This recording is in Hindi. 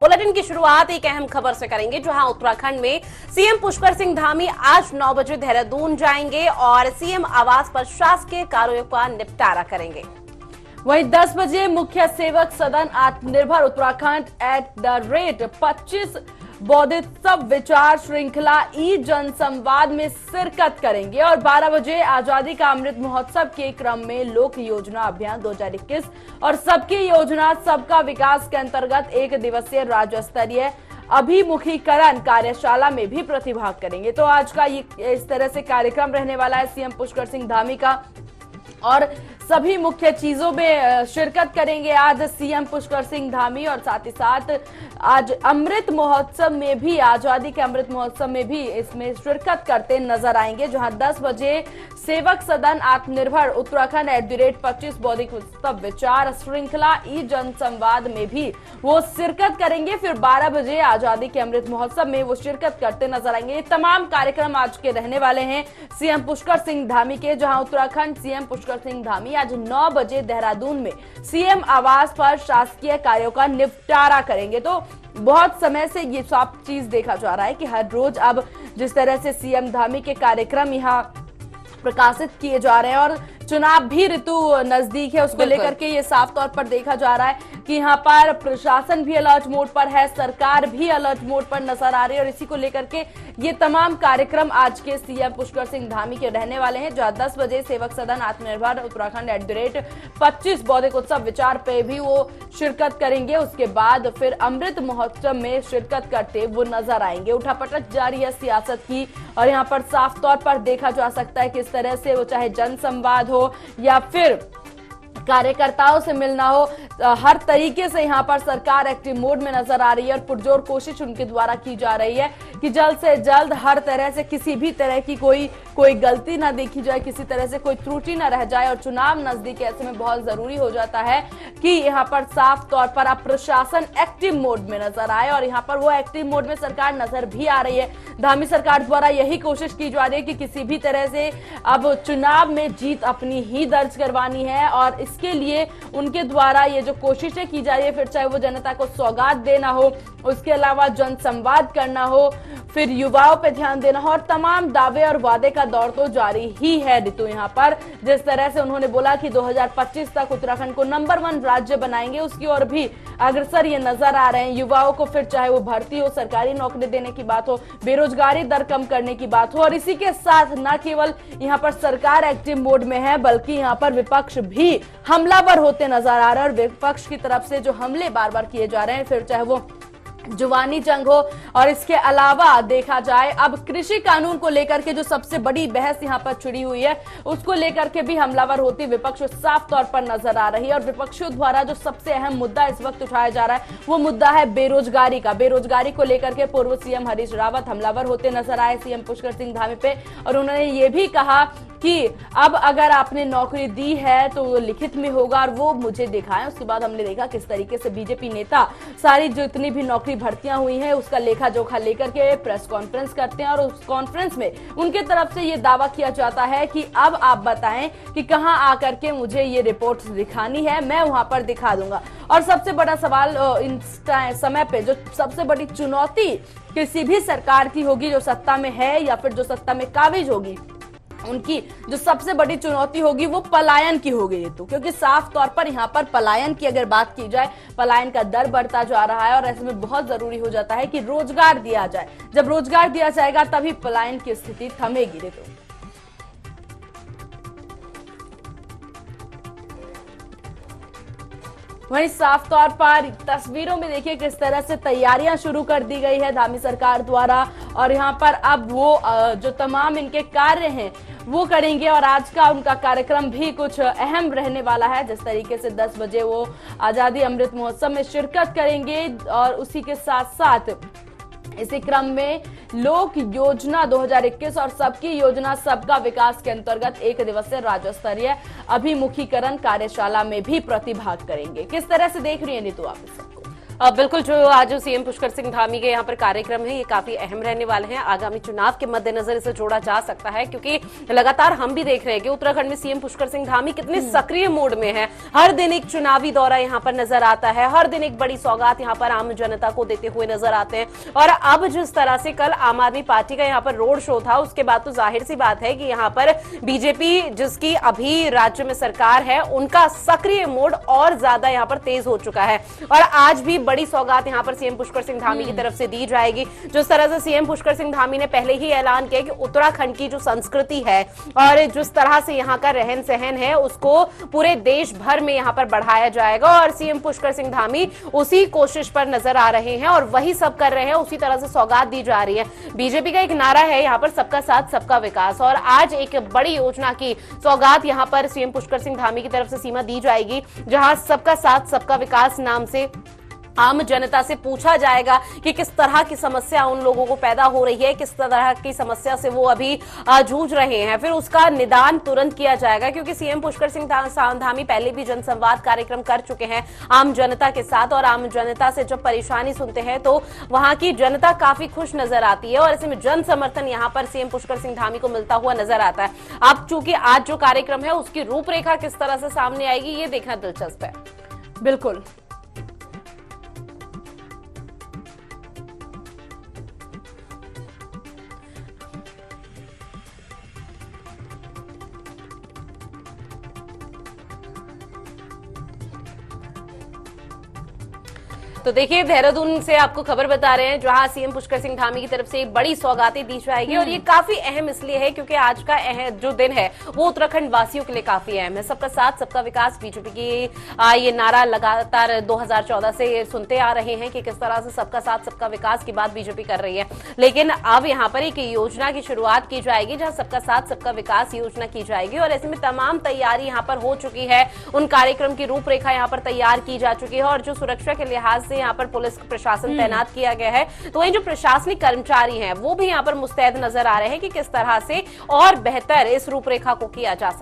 बुलेटिन की शुरुआत एक अहम खबर से करेंगे, जहां उत्तराखंड में सीएम पुष्कर सिंह धामी आज 9 बजे देहरादून जाएंगे और सीएम आवास पर शासकीय कार्यों का निपटारा करेंगे। वहीं 10 बजे मुख्य सेवक सदन आत्मनिर्भर उत्तराखंड @25 बौद्धित्व विचार श्रृंखला ई जनसंवाद में शिरकत करेंगे और 12 बजे आजादी का अमृत महोत्सव के क्रम में लोक योजना अभियान 2021 और सबकी योजना सबका विकास के अंतर्गत एक दिवसीय राज्य स्तरीय अभिमुखीकरण कार्यशाला में भी प्रतिभाग करेंगे। तो आज का ये इस तरह से कार्यक्रम रहने वाला है सीएम पुष्कर सिंह धामी का, और सभी मुख्य चीजों में शिरकत करेंगे आज सीएम पुष्कर सिंह धामी। और साथ ही साथ आज अमृत महोत्सव में भी, आजादी के अमृत महोत्सव में भी इसमें शिरकत करते नजर आएंगे, जहां 10 बजे सेवक सदन आत्मनिर्भर उत्तराखंड @25 बौद्धित्व विचार श्रृंखला ई जनसंवाद में भी वो शिरकत करेंगे। फिर 12 बजे आजादी के अमृत महोत्सव में वो शिरकत करते नजर आएंगे। ये तमाम कार्यक्रम आज के रहने वाले हैं सीएम पुष्कर सिंह धामी के, जहां उत्तराखंड सीएम पुष्कर सिंह धामी आज 9 बजे देहरादून में सीएम आवास पर शासकीय कार्यों का निपटारा करेंगे। तो बहुत समय से ये सब चीज देखा जा रहा है कि हर रोज अब जिस तरह से सीएम धामी के कार्यक्रम यहाँ प्रकाशित किए जा रहे हैं और चुनाव भी ऋतु नजदीक है, उसको लेकर के ये साफ तौर पर देखा जा रहा है कि यहाँ पर प्रशासन भी अलर्ट मोड पर है, सरकार भी अलर्ट मोड पर नजर आ रही है और इसी को लेकर के ये तमाम कार्यक्रम आज के सीएम पुष्कर सिंह धामी के रहने वाले हैं। जहां 10 बजे सेवक सदन आत्मनिर्भर उत्तराखंड @25 बौद्धिक उत्सव विचार पे भी वो शिरकत करेंगे। उसके बाद फिर अमृत महोत्सव में शिरकत करते वो नजर आएंगे। उठापटक जारी है सियासत की और यहाँ पर साफ तौर पर देखा जा सकता है किस तरह से वो चाहे जनसंवाद हो या फिर कार्यकर्ताओं से मिलना हो, हर तरीके से यहाँ पर सरकार एक्टिव मोड में नजर आ रही है और पुरजोर कोशिश उनके द्वारा की जा रही है कि जल्द से जल्द हर तरह से किसी भी तरह की कोई गलती ना देखी जाए, किसी तरह से कोई त्रुटि ना रह जाए। और चुनाव नजदीक ऐसे में बहुत जरूरी हो जाता है कि यहाँ पर साफ तौर पर अब प्रशासन एक्टिव मोड में नजर आए और यहाँ पर वो एक्टिव मोड में सरकार नजर भी आ रही है। धामी सरकार द्वारा यही कोशिश की जा रही है कि किसी भी तरह से अब चुनाव में जीत अपनी ही दर्ज करवानी है और इसके लिए उनके द्वारा ये जो कोशिशें की जा रही है, फिर चाहे वो जनता को सौगात देना हो, उसके अलावा जनसंवाद करना हो, फिर युवाओं पे ध्यान देना हो और तमाम दावे और वादे का दौर तो जारी ही है ऋतु। यहाँ पर जिस तरह से उन्होंने बोला कि 2025 तक उत्तराखंड को नंबर 1 राज्य बनाएंगे, उसकी ओर भी अग्रसर ये नजर आ रहे हैं। युवाओं को फिर चाहे वो भर्ती हो, सरकारी नौकरी देने की बात हो, बेरोजगारी दर कम करने की बात हो और इसी के साथ न केवल यहाँ पर सरकार एक्टिव मोड में है बल्कि यहाँ पर विपक्ष भी हमलावर होते नजर आ रहा है और विपक्ष की तरफ से जो हमले बार बार किए जा रहे हैं, फिर चाहे वो जुबानी जंग हो और इसके अलावा देखा जाए अब कृषि कानून को लेकर के जो सबसे बड़ी बहस यहाँ पर छिड़ी हुई है, उसको लेकर के भी हमलावर होती विपक्ष साफ तौर पर नजर आ रही है। और विपक्षियों द्वारा जो सबसे अहम मुद्दा इस वक्त उठाया जा रहा है वो मुद्दा है बेरोजगारी का। बेरोजगारी को लेकर के पूर्व सीएम हरीश रावत हमलावर होते नजर आए सीएम पुष्कर सिंह धामी पे और उन्होंने ये भी कहा कि अब अगर आपने नौकरी दी है तो वो लिखित में होगा और वो मुझे दिखाएं। उसके बाद हमने देखा किस तरीके से बीजेपी नेता सारी जितनी भी नौकरी भर्तियां हुई हैं उसका लेखा जोखा लेकर के प्रेस कॉन्फ्रेंस करते हैं और उस कॉन्फ्रेंस में उनके तरफ से ये दावा किया जाता है कि अब आप बताएं कि कहां आकर के मुझे ये रिपोर्ट दिखानी है, मैं वहां पर दिखा दूंगा। और सबसे बड़ा सवाल इन समय पे जो सबसे बड़ी चुनौती किसी भी सरकार की होगी जो सत्ता में है या फिर जो सत्ता में काबिज होगी, उनकी जो सबसे बड़ी चुनौती होगी वो पलायन की होगी ये तो, क्योंकि साफ तौर पर यहाँ पर पलायन की अगर बात की जाए, पलायन का दर बढ़ता जा रहा है और ऐसे में बहुत जरूरी हो जाता है कि रोजगार दिया जाए। जब रोजगार दिया जाएगा तभी पलायन की स्थिति थमेगी रे तो। वहीं साफ तौर पर तस्वीरों में देखिए किस तरह से तैयारियां शुरू कर दी गई है धामी सरकार द्वारा और यहाँ पर अब वो जो तमाम इनके कार्य हैं वो करेंगे और आज का उनका कार्यक्रम भी कुछ अहम रहने वाला है। जिस तरीके से 10 बजे वो आजादी अमृत महोत्सव में शिरकत करेंगे और उसी के साथ साथ इसी क्रम में लोक योजना 2021 और सबकी योजना सबका विकास के अंतर्गत एक दिवसीय राज्य स्तरीय अभिमुखीकरण कार्यशाला में भी प्रतिभाग करेंगे। किस तरह से देख रही है नीतू आप इस सबको? बिल्कुल, जो आज सीएम पुष्कर सिंह धामी के यहाँ पर कार्यक्रम है, ये काफी अहम रहने वाले हैं। आगामी चुनाव के मद्देनजर इसे जोड़ा जा सकता है, क्योंकि लगातार हम भी देख रहे हैं कि उत्तराखंड में सीएम पुष्कर सिंह धामी कितने सक्रिय मोड में है। हर दिन एक चुनावी दौरा यहाँ पर नजर आता है, हर दिन एक बड़ी सौगात यहाँ पर आम जनता को देते हुए नजर आते हैं। और अब जिस तरह से कल आम आदमी पार्टी का यहाँ पर रोड शो था, उसके बाद तो जाहिर सी बात है कि यहाँ पर बीजेपी, जिसकी अभी राज्य में सरकार है, उनका सक्रिय मोड और ज्यादा यहाँ पर तेज हो चुका है। और आज भी बड़ी सौगात यहां पर सीएम पुष्कर सिंह धामी की तरफ से दी जाएगी। जिस तरह से सीएम पुष्कर सिंह धामी ने पहले ही ऐलान किया कि उत्तराखंड की जो संस्कृति है और जिस तरह से यहां का रहन सहन है, उसको पूरे देश भर में यहां पर बढ़ाया जाएगा। और सीएम पुष्कर सिंह धामी उसी कोशिश पर नजर आ रहे हैं और वही सब कर रहे हैं, उसी तरह से सौगात दी जा रही है। बीजेपी का एक नारा है यहाँ पर, सबका साथ सबका विकास, और आज एक बड़ी योजना की सौगात यहाँ पर सीएम पुष्कर सिंह धामी की तरफ से सीमा दी जाएगी, जहां सबका साथ सबका विकास नाम से आम जनता से पूछा जाएगा कि किस तरह की समस्या उन लोगों को पैदा हो रही है, किस तरह की समस्या से वो अभी जूझ रहे हैं। फिर उसका निदान तुरंत किया जाएगा, क्योंकि सीएम पुष्कर सिंह धामी पहले भी जनसंवाद कार्यक्रम कर चुके हैं आम जनता के साथ। और आम जनता से जब परेशानी सुनते हैं तो वहां की जनता काफी खुश नजर आती है और ऐसे में जन समर्थन यहाँ पर सीएम पुष्कर सिंह धामी को मिलता हुआ नजर आता है। अब चूंकि आज जो कार्यक्रम है, उसकी रूपरेखा किस तरह से सामने आएगी, ये देखना दिलचस्प है। बिल्कुल। तो देखिए, देहरादून से आपको खबर बता रहे हैं, जहां सीएम पुष्कर सिंह धामी की तरफ से बड़ी सौगातें दी जाएगी। और ये काफी अहम इसलिए है क्योंकि आज का जो दिन है वो उत्तराखंड वासियों के लिए काफी अहम है। सबका साथ सबका विकास, बीजेपी की ये नारा लगातार 2014 से सुनते आ रहे हैं कि किस तरह से सबका साथ सबका विकास की बात बीजेपी कर रही है। लेकिन अब यहाँ पर एक योजना की शुरुआत की जाएगी, जहां सबका साथ सबका विकास योजना की जाएगी। और ऐसे में तमाम तैयारी यहाँ पर हो चुकी है, उन कार्यक्रम की रूपरेखा यहाँ पर तैयार की जा चुकी है। और जो सुरक्षा के लिहाज से यहाँ पर पुलिस प्रशासन तैनात किया गया है, तो वहीं जो प्रशासनिक कर्मचारी हैं वो भी यहाँ पर मुस्तैद नजर आ रहे हैं कि किस तरह से और बेहतर इस रूपरेखा को किया जा सकता है।